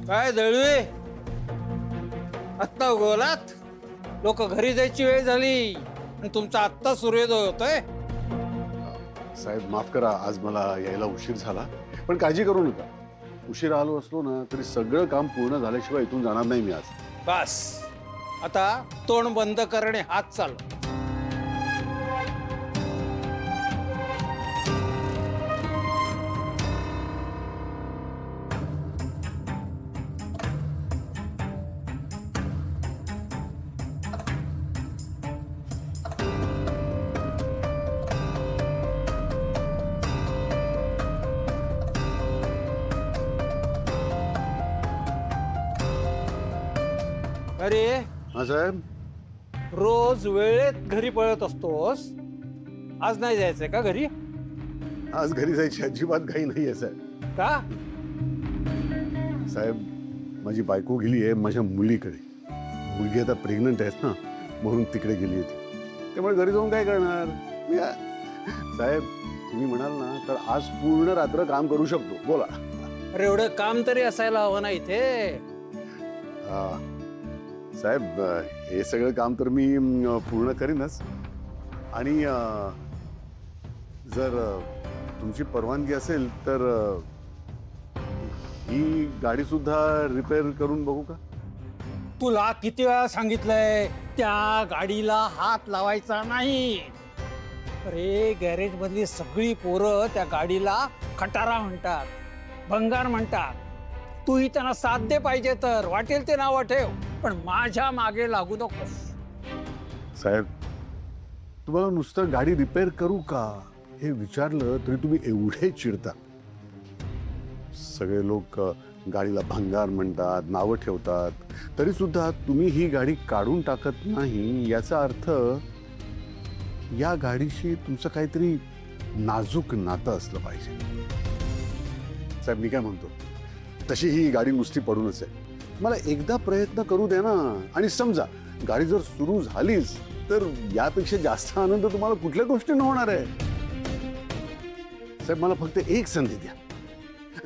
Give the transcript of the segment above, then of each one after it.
काय दळवे आत्ता उगवलात? लोक घरी जायची वेळ झाली आणि तुमचा आत्ता सूर्योदय होतोय. साहेब माफ करा, आज मला यायला उशीर झाला, पण काळजी करू नका. उशीर आलो असलो ना तरी सगळं काम पूर्ण झाल्याशिवाय इथून जाणार नाही मी आज. बस आता तोंड बंद करणे हात चाल. अरे हा साहेब, रोज वेळेत घरी पळत असतोस, आज नाही जायचंय का घरी? आज घरी जायची अजिबात घाई नाहीये साहेब. का? साहेब माझी बायको गेली आहे माझ्या मुलीकडे. मुलगी आता प्रेग्नंट आहेस ना, म्हणून तिकडे गेली आहे ती. त्यामुळे घरी जाऊन काय करणार? साहेब तुम्ही म्हणाल ना तर आज पूर्ण रात्र काम करू शकतो. बोला. अरे एवढं काम तरी असायला हवं ना इथे. साहेब हे सगळं काम तर मी पूर्ण करीनच. आणि जर तुमची परवानगी असेल तर ही गाडी सुद्धा रिपेअर करून बघू का? तुला किती वेळा सांगितलंय त्या गाडीला हात लावायचा नाही. अरे गॅरेज मधली सगळी पोरं त्या गाडीला खटारा म्हणतात, भंगार म्हणतात. तूही त्यांना साथ दे, पाहिजे तर वाटेल ते नाव ठेव, पण माझ्या मागे लागू नकोस. साहेब तुम्हाला नुसतं गाडी रिपेअर करू का हे विचारलं तरी तुम्ही एवढे चिडता. सगळे लोक गाडीला भंगार म्हणतात, नावं ठेवतात, तरी सुद्धा तुम्ही ही गाडी काढून टाकत नाही. याचा अर्थ या गाडीशी तुमचं काहीतरी नाजूक नातं असलं पाहिजे. साहेब मी काय म्हणतो, तशी ही गाडी नुसती पडूनच आहे. मला एकदा प्रयत्न करू दे ना. आणि समजा गाडी जर सुरू झालीच तर यापेक्षा जास्त आनंद तुम्हाला कुठल्या गोष्टीनं होणार आहे? साहेब मला फक्त एक संधी द्या.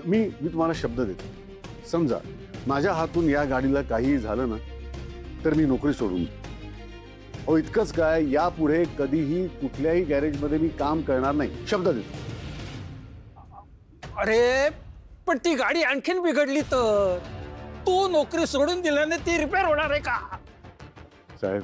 मी तुम्हाला शब्द देतो. समजा माझ्या हातून या गाडीला काही झालं ना तर मी नोकरी सोडून देईन. हो इतकंच काय, यापुढे कधीही कुठल्याही गॅरेजमध्ये मी काम करणार नाही, शब्द देतो. अरे पण ती गाडी आणखीन बिघडली तर तू नोकरी सोडून दिल्याने ती रिपेअर होणार आहे का? साहेब